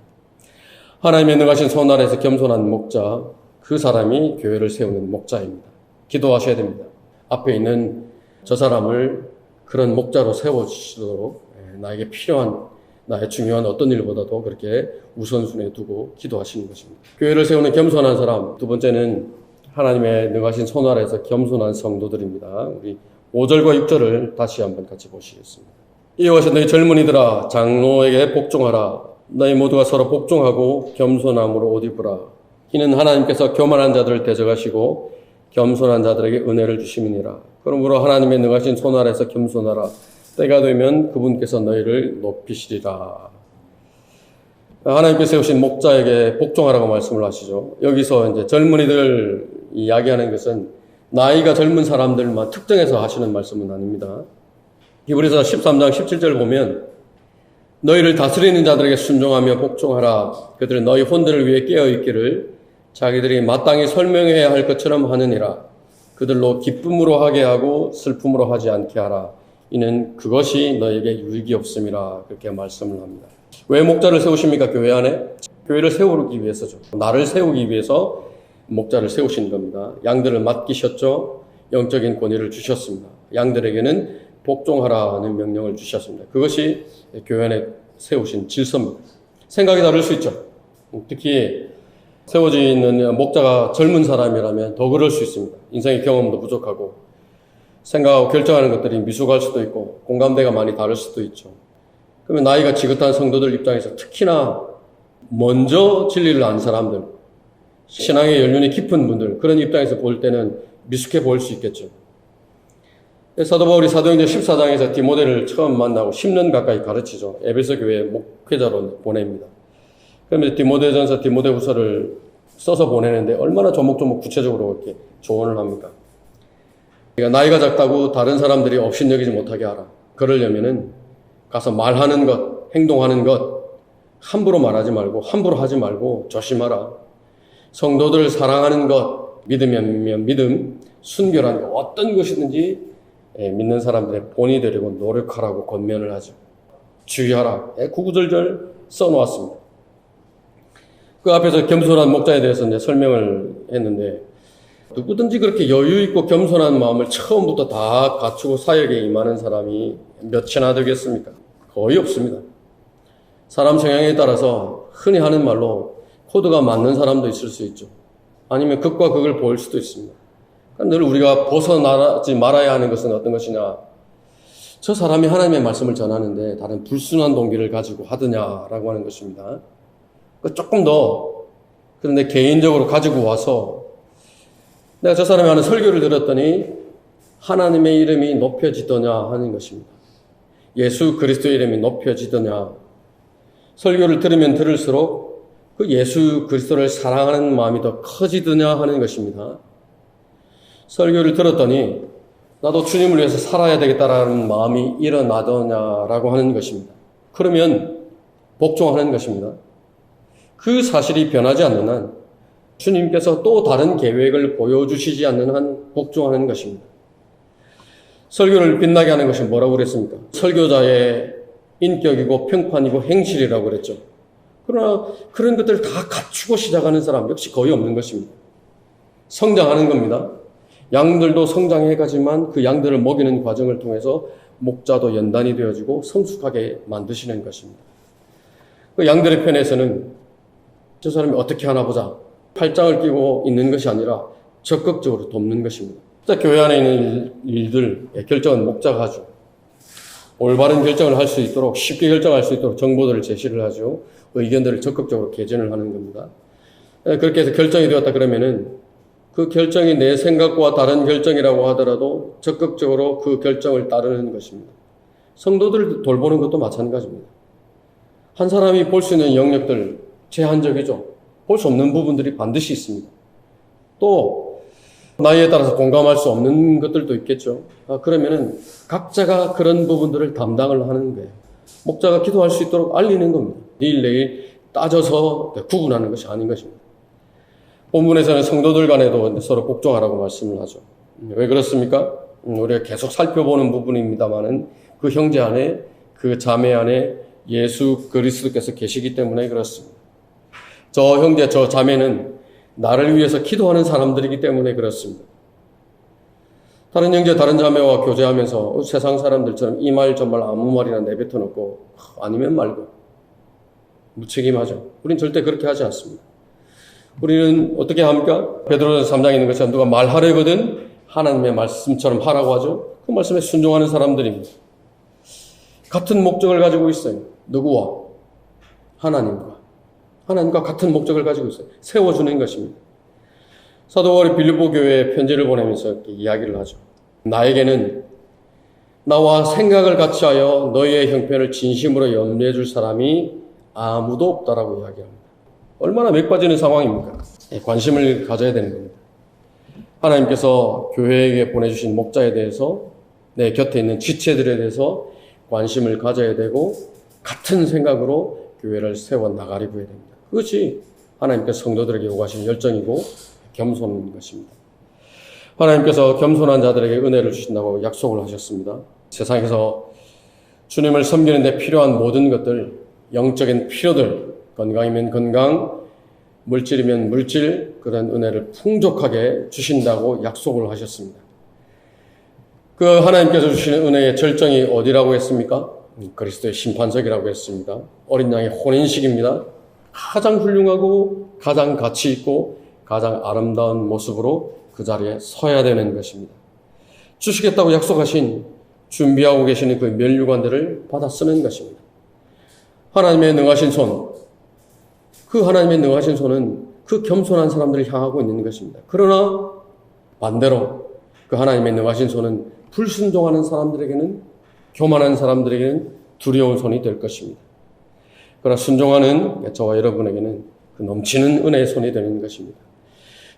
하나님의 능하신 손 아래에서 겸손한 목자, 그 사람이 교회를 세우는 목자입니다. 기도하셔야 됩니다. 앞에 있는 저 사람을 그런 목자로 세워주시도록 나에게 필요한, 나의 중요한 어떤 일보다도 그렇게 우선순위에 두고 기도하시는 것입니다. 교회를 세우는 겸손한 사람, 두 번째는 하나님의 능하신 손 아래에서 겸손한 성도들입니다. 우리 5절과 6절을 다시 한번 같이 보시겠습니다. 이와 같이 너희 젊은이들아 장로에게 복종하라. 너희 모두가 서로 복종하고 겸손함으로 옷 입으라. 이는 하나님께서 교만한 자들을 대적하시고 겸손한 자들에게 은혜를 주심이니라. 그러므로 하나님의 능하신 손 아래에서 겸손하라. 때가 되면 그분께서 너희를 높이시리라. 하나님께서 세우신 목자에게 복종하라고 말씀을 하시죠. 여기서 이제 젊은이들 이야기하는 것은 나이가 젊은 사람들만 특정해서 하시는 말씀은 아닙니다. 히브리서 13장 17절 보면 너희를 다스리는 자들에게 순종하며 복종하라. 그들은 너희 혼들을 위해 깨어있기를 자기들이 마땅히 설명해야 할 것처럼 하느니라. 그들로 기쁨으로 하게 하고 슬픔으로 하지 않게 하라. 이는 그것이 너에게 유익이 없음이라. 그렇게 말씀을 합니다. 왜 목자를 세우십니까? 교회 안에? 교회를 세우기 위해서죠. 나를 세우기 위해서 목자를 세우신 겁니다. 양들을 맡기셨죠. 영적인 권위를 주셨습니다. 양들에게는 복종하라는 명령을 주셨습니다. 그것이 교회 안에 세우신 질서입니다. 생각이 다를 수 있죠. 특히 세워져 있는 목자가 젊은 사람이라면 더 그럴 수 있습니다. 인생의 경험도 부족하고 생각하고 결정하는 것들이 미숙할 수도 있고 공감대가 많이 다를 수도 있죠. 그러면 나이가 지긋한 성도들 입장에서 특히나 먼저 진리를 아는 사람들, 신앙의 연륜이 깊은 분들, 그런 입장에서 볼 때는 미숙해 보일 수 있겠죠. 사도 바울이 사도행전 14장에서 디모데를 처음 만나고 10년 가까이 가르치죠. 에베소 교회 목회자로 보냅니다. 그러면 디모데전서, 디모데후서를 써서 보내는데 얼마나 조목조목 구체적으로 이렇게 조언을 합니까? 그러니까 나이가 작다고 다른 사람들이 업신여기지 못하게 하라. 그러려면은 가서 말하는 것, 행동하는 것 함부로 말하지 말고 함부로 하지 말고 조심하라. 성도들을 사랑하는 것, 믿으면 믿음, 순결한 것, 어떤 것이든지 믿는 사람들의 본이 되려고 노력하라고 권면을 하죠. 주의하라. 구구절절 써놓았습니다. 그 앞에서 겸손한 목자에 대해서 이제 설명을 했는데 누구든지 그렇게 여유 있고 겸손한 마음을 처음부터 다 갖추고 사역에 임하는 사람이 몇이나 되겠습니까? 거의 없습니다. 사람 성향에 따라서 흔히 하는 말로 코드가 맞는 사람도 있을 수 있죠. 아니면 극과 극을 보일 수도 있습니다. 늘 우리가 벗어나지 말아야 하는 것은 어떤 것이냐. 저 사람이 하나님의 말씀을 전하는데 다른 불순한 동기를 가지고 하느냐라고 하는 것입니다. 조금 더 그런데 개인적으로 가지고 와서 내가 저 사람이 하는 설교를 들었더니 하나님의 이름이 높여지더냐 하는 것입니다. 예수 그리스도의 이름이 높여지더냐. 설교를 들으면 들을수록 그 예수 그리스도를 사랑하는 마음이 더 커지더냐 하는 것입니다. 설교를 들었더니 나도 주님을 위해서 살아야 되겠다라는 마음이 일어나더냐라고 하는 것입니다. 그러면 복종하는 것입니다. 그 사실이 변하지 않는 한 주님께서 또 다른 계획을 보여주시지 않는 한 복종하는 것입니다. 설교를 빛나게 하는 것이 뭐라고 그랬습니까? 설교자의 인격이고 평판이고 행실이라고 그랬죠. 그러나 그런 것들을 다 갖추고 시작하는 사람 역시 거의 없는 것입니다. 성장하는 겁니다. 양들도 성장해가지만 그 양들을 먹이는 과정을 통해서 목자도 연단이 되어지고 성숙하게 만드시는 것입니다. 그 양들의 편에서는 저 사람이 어떻게 하나 보자. 팔짱을 끼고 있는 것이 아니라 적극적으로 돕는 것입니다. 교회 안에 있는 일들, 결정은 목자가 하죠. 올바른 결정을 할 수 있도록, 쉽게 결정할 수 있도록 정보들을 제시를 하죠. 의견들을 적극적으로 개진을 하는 겁니다. 그렇게 해서 결정이 되었다 그러면은 그 결정이 내 생각과 다른 결정이라고 하더라도 적극적으로 그 결정을 따르는 것입니다. 성도들을 돌보는 것도 마찬가지입니다. 한 사람이 볼 수 있는 영역들 제한적이죠. 볼 수 없는 부분들이 반드시 있습니다. 또 나이에 따라서 공감할 수 없는 것들도 있겠죠. 그러면은 각자가 그런 부분들을 담당을 하는 거예요. 목자가 기도할 수 있도록 알리는 겁니다. 내일 따져서 구분하는 것이 아닌 것입니다. 본문에서는 성도들 간에도 서로 복종하라고 말씀을 하죠. 왜 그렇습니까? 우리가 계속 살펴보는 부분입니다만은 그 형제 안에, 그 자매 안에 예수 그리스도께서 계시기 때문에 그렇습니다. 저 형제, 저 자매는 나를 위해서 기도하는 사람들이기 때문에 그렇습니다. 다른 형제, 다른 자매와 교제하면서 세상 사람들처럼 이 말 저 말 아무 말이나 내뱉어 놓고 아니면 말고 무책임하죠. 우린 절대 그렇게 하지 않습니다. 우리는 어떻게 합니까? 베드로전서 3장에 있는 것처럼 누가 말하려거든 하나님의 말씀처럼 하라고 하죠. 그 말씀에 순종하는 사람들입니다. 같은 목적을 가지고 있어요. 누구와? 하나님과 같은 목적을 가지고 있어요. 세워주는 것입니다. 사도 바울이 빌립보 교회에 편지를 보내면서 이렇게 이야기를 하죠. 나에게는 나와 생각을 같이 하여 너희의 형편을 진심으로 염려해 줄 사람이 아무도 없다라고 이야기합니다. 얼마나 맥 빠지는 상황입니까? 관심을 가져야 되는 겁니다. 하나님께서 교회에게 보내주신 목자에 대해서 내 곁에 있는 지체들에 대해서 관심을 가져야 되고 같은 생각으로 교회를 세워나가려고 해야 됩니다. 그것이 하나님께서 성도들에게 요구하시는 열정이고 겸손인 것입니다. 하나님께서 겸손한 자들에게 은혜를 주신다고 약속을 하셨습니다. 세상에서 주님을 섬기는 데 필요한 모든 것들, 영적인 필요들, 건강이면 건강, 물질이면 물질, 그런 은혜를 풍족하게 주신다고 약속을 하셨습니다. 그 하나님께서 주시는 은혜의 절정이 어디라고 했습니까? 그리스도의 심판석이라고 했습니다. 어린 양의 혼인식입니다. 가장 훌륭하고 가장 가치 있고 가장 아름다운 모습으로 그 자리에 서야 되는 것입니다. 주시겠다고 약속하신 준비하고 계시는 그 면류관들을 받아 쓰는 것입니다. 하나님의 능하신 손, 그 하나님의 능하신 손은 그 겸손한 사람들을 향하고 있는 것입니다. 그러나 반대로 그 하나님의 능하신 손은 불순종하는 사람들에게는, 교만한 사람들에게는 두려운 손이 될 것입니다. 그러나 순종하는 저와 여러분에게는 그 넘치는 은혜의 손이 되는 것입니다.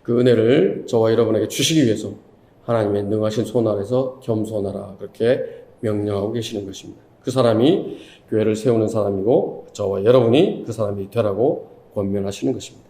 그 은혜를 저와 여러분에게 주시기 위해서 하나님의 능하신 손 아래서 겸손하라 그렇게 명령하고 계시는 것입니다. 그 사람이 교회를 세우는 사람이고 저와 여러분이 그 사람이 되라고 권면하시는 것입니다.